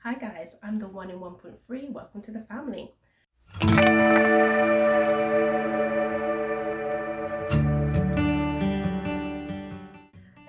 Hi guys, I'm the 1 in 1.3. Welcome to the family.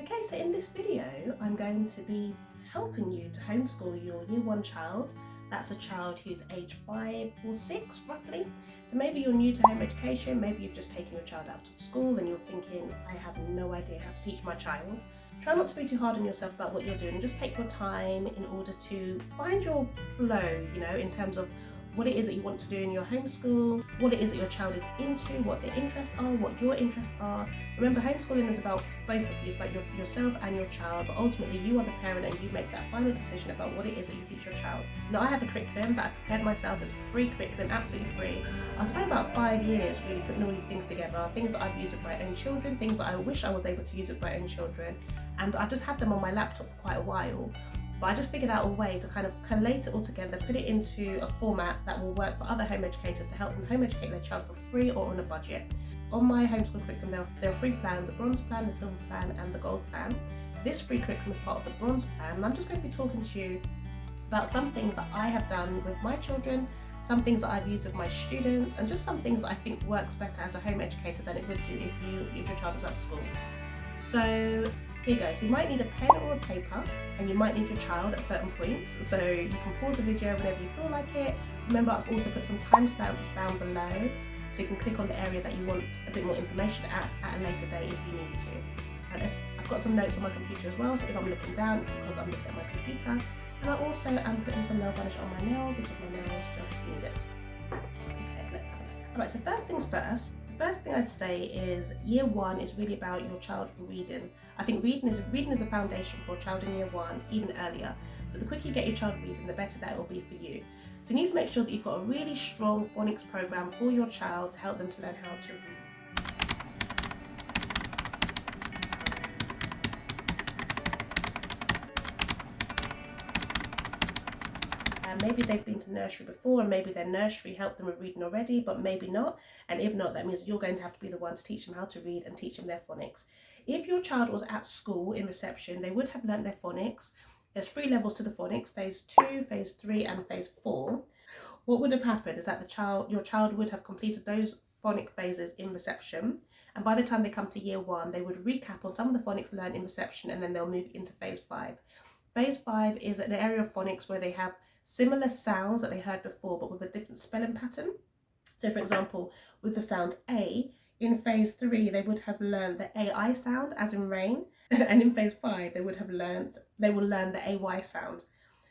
Okay, so in this video, I'm going to be helping you to homeschool your year 1 child. That's a child who's age 5 or 6 roughly. So maybe you're new to home education, maybe you've just taken your child out of school and you're thinking, I have no idea how to teach my child. Try not to be too hard on yourself about what you're doing. Just take your time in order to find your flow, in terms of what it is that you want to do in your homeschool, what it is that your child is into, what their interests are, what your interests are. Remember, homeschooling is about both of you, it's about yourself and your child, but ultimately you are the parent and you make that final decision about what it is that you teach your child. Now, I have a curriculum that I've prepared myself. It's a free curriculum, absolutely free. I've spent about 5 years really putting all these things together, things that I've used with my own children, things that I wish I was able to use with my own children, and I've just had them on my laptop for quite a while. But I just figured out a way to kind of collate it all together, put it into a format that will work for other home educators to help them home educate their child for free or on a budget. On my homeschool curriculum, there are 3 plans: the bronze plan, the silver plan, and the gold plan. This free curriculum is part of the bronze plan, and I'm just going to be talking to you about some things that I have done with my children, some things that I've used with my students, and just some things that I think works better as a home educator than it would do if your child was at school. So here goes. You might need a pen or a paper, and you might need your child at certain points, so you can pause the video whenever you feel like it. Remember, I've also put some timestamps down below, so you can click on the area that you want a bit more information at a later date if you need to. And I've got some notes on my computer as well, so if I'm looking down, it's because I'm looking at my computer. And I also am putting some nail varnish on my nails because my nails just need it. Okay, so let's have a look. Alright, so first things first. The first thing I'd say is year 1 is really about your child reading. I think reading is the foundation for a child in year 1, even earlier. So the quicker you get your child reading, the better that it will be for you. So you need to make sure that you've got a really strong phonics program for your child to help them to learn how to read. Maybe they've been to nursery before and maybe their nursery helped them with reading already, but maybe not. And if not, that means you're going to have to be the one to teach them how to read and teach them their phonics. If your child was at school in reception, they would have learnt their phonics. There's 3 levels to the phonics: phase 2, phase 3, and phase 4. What would have happened is that your child would have completed those phonic phases in reception, and by the time they come to year 1, they would recap on some of the phonics learned in reception, and then they'll move into phase 5. Phase 5 is an area of phonics where they have similar sounds that they heard before, but with a different spelling pattern. So for example, with the sound A, in phase 3, they would have learned the AI sound, as in rain, and in phase 5, they will learn the AY sound.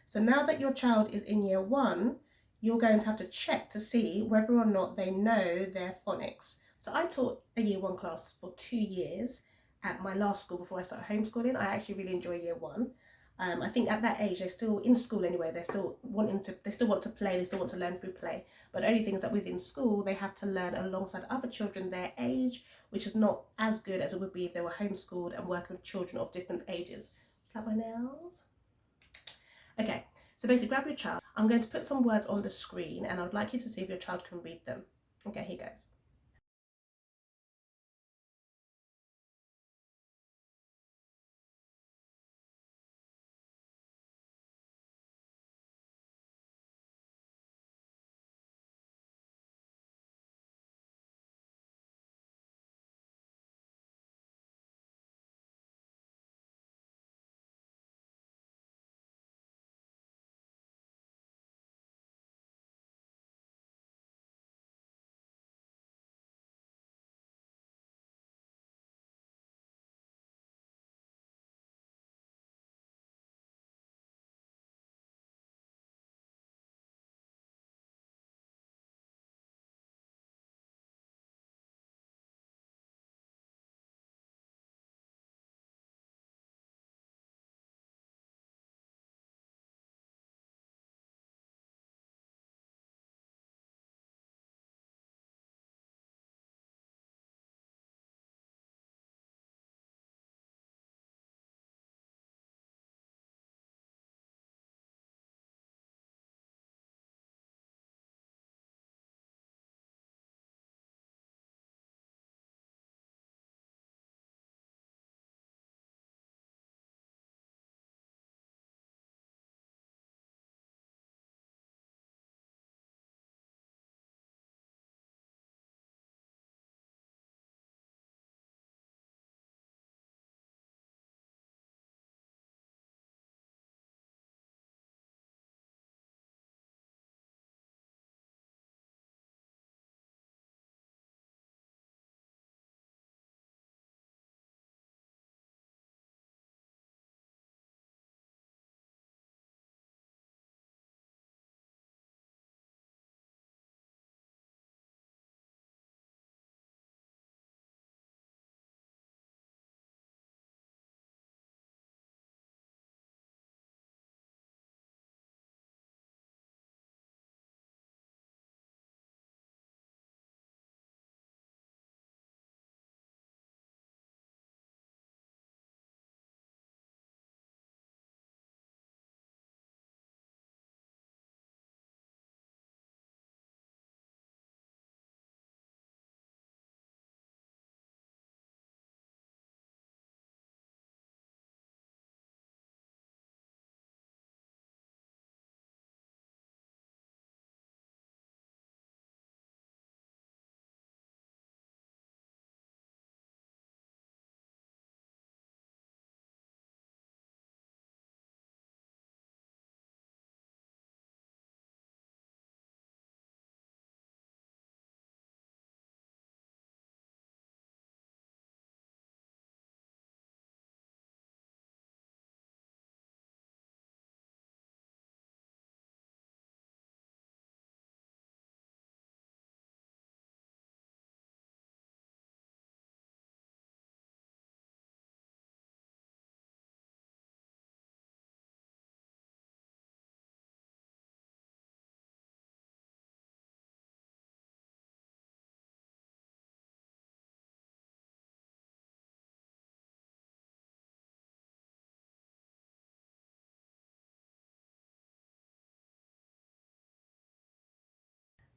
So now that your child is in year 1, you're going to have to check to see whether or not they know their phonics. So I taught a year 1 class for 2 years at my last school before I started homeschooling. I actually really enjoy year 1. I think at that age, they're still in school anyway. They still want to play. They still want to learn through play. But the only thing is that within school, they have to learn alongside other children their age, which is not as good as it would be if they were homeschooled and working with children of different ages. Cut my nails. Okay, so basically grab your child. I'm going to put some words on the screen and I would like you to see if your child can read them. Okay, here goes.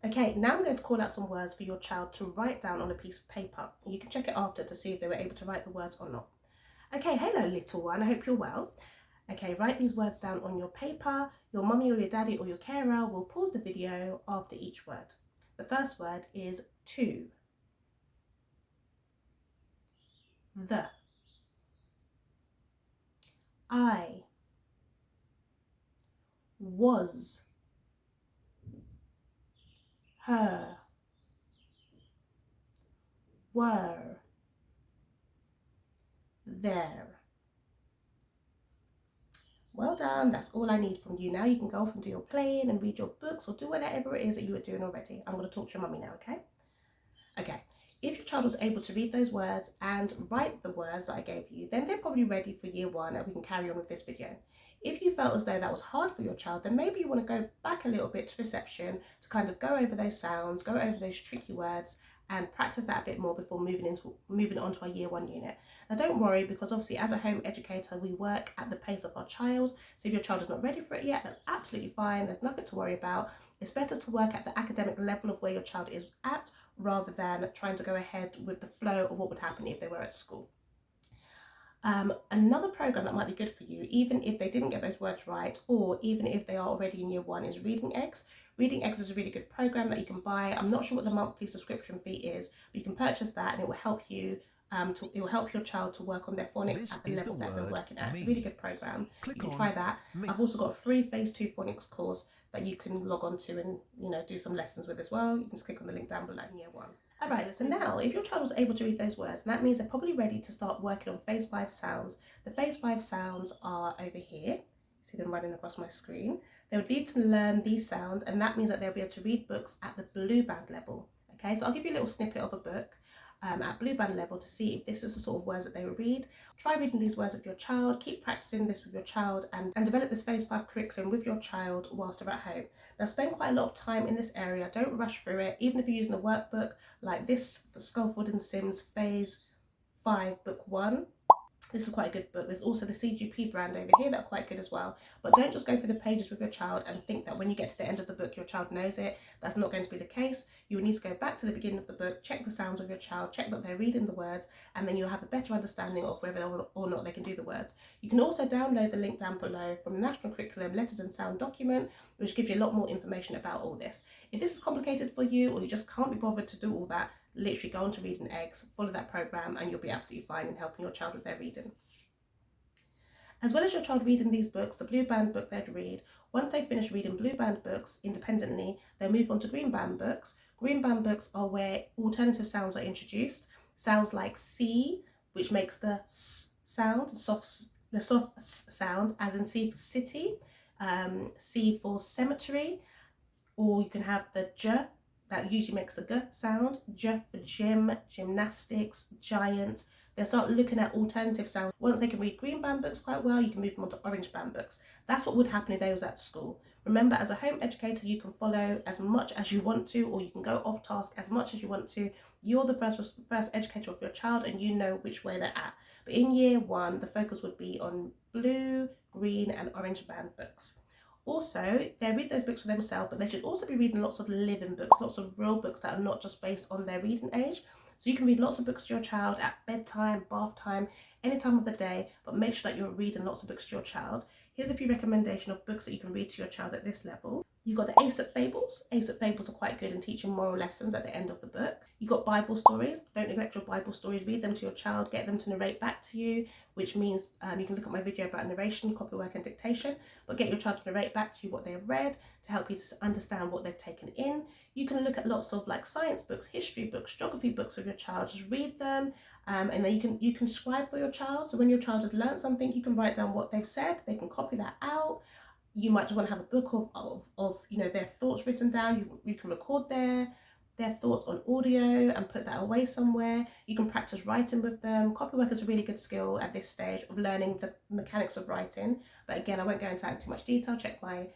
Okay, now I'm going to call out some words for your child to write down on a piece of paper. You can check it after to see if they were able to write the words or not. Okay, hello little one, I hope you're well. Okay, write these words down on your paper. Your mummy or your daddy or your carer will pause the video after each word. The first word is to. The. I. Was. Her. Were. There. Well done, that's all I need from you. Now you can go off and do your playing and read your books or do whatever it is that you were doing already. I'm going to talk to your mummy now, okay? Okay, if your child was able to read those words and write the words that I gave you, then they're probably ready for year one and we can carry on with this video. If you felt as though that was hard for your child, then maybe you want to go back a little bit to reception to kind of go over those sounds, go over those tricky words and practice that a bit more before moving on to our year one unit. Now don't worry, because obviously as a home educator we work at the pace of our child, so if your child is not ready for it yet, that's absolutely fine, there's nothing to worry about. It's better to work at the academic level of where your child is at rather than trying to go ahead with the flow of what would happen if they were at school. Another program that might be good for you, even if they didn't get those words right, or even if they are already in year one, is Reading Eggs. Reading Eggs is a really good program that you can buy. I'm not sure what the monthly subscription fee is, but you can purchase that and it will help you. It will help your child to work on their phonics at the level that they're working at. It's a really good program. You can try that. I've also got a free phase 2 phonics course that you can log on to and do some lessons with as well. You can just click on the link down below in year one. Alright, so now if your child was able to read those words, that means they're probably ready to start working on phase 5 sounds. The phase 5 sounds are over here. See them running across my screen. They would need to learn these sounds, and that means that they'll be able to read books at the blue band level. Okay, so I'll give you a little snippet of a book at blue band level to see if this is the sort of words that they would read. Try reading these words with your child, keep practicing this with your child and develop this phase 5 curriculum with your child whilst they're at home. Now spend quite a lot of time in this area, don't rush through it, even if you're using a workbook like this for Sculford and Sims phase 5 book 1. This is quite a good book. There's also the CGP brand over here that are quite good as well. But don't just go through the pages with your child and think that when you get to the end of the book, your child knows it. That's not going to be the case. You will need to go back to the beginning of the book, check the sounds with your child, check that they're reading the words, and then you'll have a better understanding of whether or not they can do the words. You can also download the link down below from the National Curriculum Letters and Sound document, which gives you a lot more information about all this. If this is complicated for you or you just can't be bothered to do all that, literally go on to Reading Eggs, follow that program, and you'll be absolutely fine in helping your child with their reading. As well as your child reading these books, the blue band book they'd read, once they finish reading blue band books independently, they'll move on to green band books. Green band books are where alternative sounds are introduced. Sounds like C, which makes the S sound, the soft S sound, as in C for city, C for cemetery, or you can have the J, that usually makes the G sound, J for gym, gymnastics, giant. They'll start looking at alternative sounds. Once they can read green band books quite well, you can move them on to orange band books. That's what would happen if they was at school. Remember, as a home educator, you can follow as much as you want to, or you can go off task as much as you want to. You're the first educator of your child and you know which way they're at. But in year one, the focus would be on blue, green and orange band books. Also, they read those books for themselves, but they should also be reading lots of living books, lots of real books that are not just based on their reading age. So you can read lots of books to your child at bedtime, bath time, any time of the day, but make sure that you're reading lots of books to your child. Here's a few recommendations of books that you can read to your child at this level. You've got the Aesop Fables. Aesop Fables are quite good in teaching moral lessons at the end of the book. You've got Bible stories. Don't neglect your Bible stories. Read them to your child. Get them to narrate back to you, which means you can look at my video about narration, copywork and dictation, but get your child to narrate back to you what they've read to help you to understand what they've taken in. You can look at lots of like science books, history books, geography books with your child. Just read them and then you can scribe for your child. So when your child has learned something, you can write down what they've said. They can copy that out. You might just want to have a book of their thoughts written down. You can record their thoughts on audio and put that away somewhere. You can practice writing with them. Copywork is a really good skill at this stage of learning the mechanics of writing. But again, I won't go into that in too much detail. Check my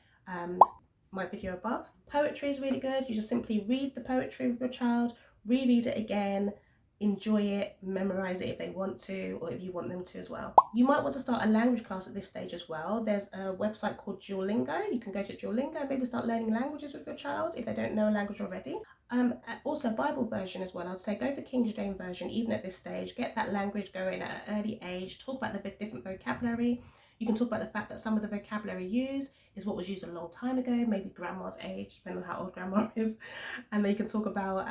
my video above. Poetry is really good. You just simply read the poetry with your child, reread it again, enjoy it, memorize it if they want to, or if you want them to as well. You might want to start a language class at this stage as well. There's a website called Duolingo. You can go to Duolingo and maybe start learning languages with your child if they don't know a language already. Also Bible version as well. I'd say go for King James version even at this stage. Get that language going at an early age. Talk about the different vocabulary. You can talk about the fact that some of the vocabulary used is what was used a long time ago, maybe grandma's age, depending on how old grandma is. And then you can talk about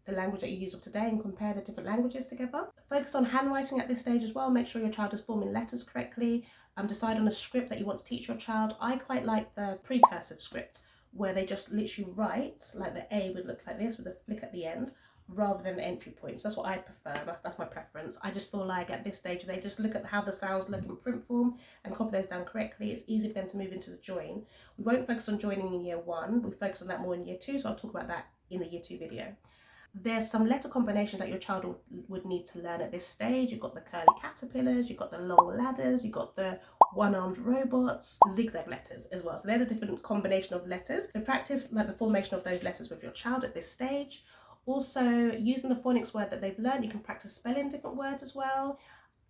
the language that you use of today and compare the different languages together. Focus on handwriting at this stage as well. Make sure your child is forming letters correctly. Decide on a script that you want to teach your child. I quite like the precursive script, where they just literally write, like the A would look like this with a flick at the end, rather than entry points. That's what I prefer, that's my preference. I just feel like at this stage, if they just look at how the sounds look in print form and copy those down correctly, it's easy for them to move into the join. We won't focus on joining in year 1, we focus on that more in year 2, so I'll talk about that in the year 2 video. There's some letter combinations that your child would need to learn at this stage. You've got the curly caterpillars, you've got the long ladders, you've got the one-armed robots, zigzag letters as well. So they're the different combination of letters. So practice like the formation of those letters with your child at this stage. Also, using the phonics word that they've learned, you can practice spelling different words as well.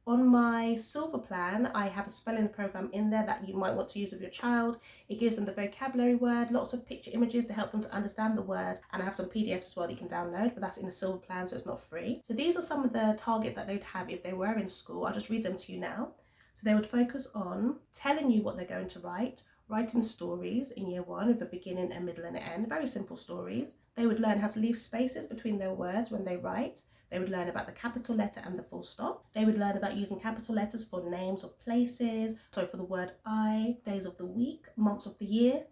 On my silver plan, I have a spelling program in there that you might want to use with your child. It gives them the vocabulary word, lots of picture images to help them to understand the word, and I have some PDFs as well that you can download, but that's in the silver plan, so it's not free. So these are some of the targets that they'd have if they were in school. I'll just read them to you now. So they would focus on telling you what they're going to write, writing stories in year 1 with a beginning, a middle and an end, very simple stories. They would learn how to leave spaces between their words when they write. They would learn about the capital letter and the full stop. They would learn about using capital letters for names of places, so for the word I, days of the week, months of the year.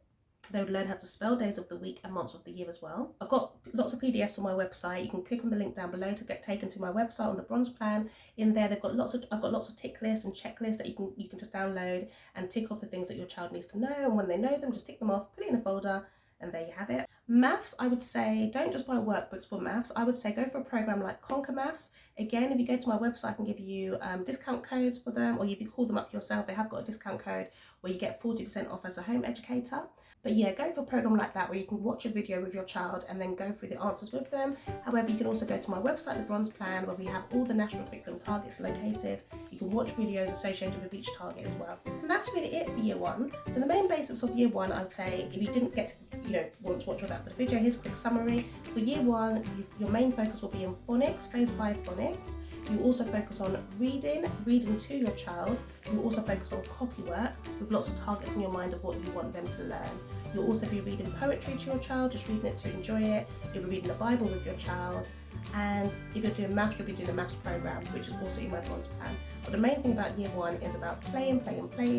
They would learn how to spell days of the week and months of the year as well. I've got lots of PDFs on my website. You can click on the link down below to get taken to my website on the bronze plan. In there, I've got lots of tick lists and checklists that you can just download and tick off the things that your child needs to know. And when they know them, just tick them off, put it in a folder, and there you have it. Maths, I would say, don't just buy workbooks for maths. I would say go for a program like Conquer Maths. Again, if you go to my website, I can give you discount codes for them, or you can call them up yourself. They have got a discount code where you get 40% off as a home educator. But yeah, go for a program like that where you can watch a video with your child and then go through the answers with them. However, you can also go to my website, the Bronze Plan, where we have all the national curriculum targets located. You can watch videos associated with each target as well. So that's really it for year 1. So the main basics of year 1, I would say, if you didn't get to, want to watch all that for the video, here's a quick summary. For year 1, your main focus will be on phonics, phase 5 phonics. You also focus on reading to your child. You also focus on copywork with lots of targets in your mind of what you want them to learn. You'll also be reading poetry to your child, just reading it to enjoy it. You'll be reading the Bible with your child. And if you're doing maths, you'll be doing a maths program, which is also in my bronze plan. But the main thing about year 1 is about playing,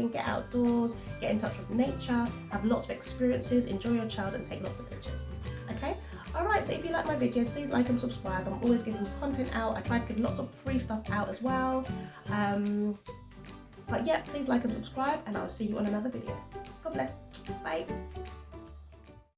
get outdoors, get in touch with nature, have lots of experiences, enjoy your child and take lots of pictures. Okay? Alright, so if you like my videos, please like and subscribe. I'm always giving content out. I try to give lots of free stuff out as well. But yeah, please like and subscribe and I'll see you on another video. God bless. Bye.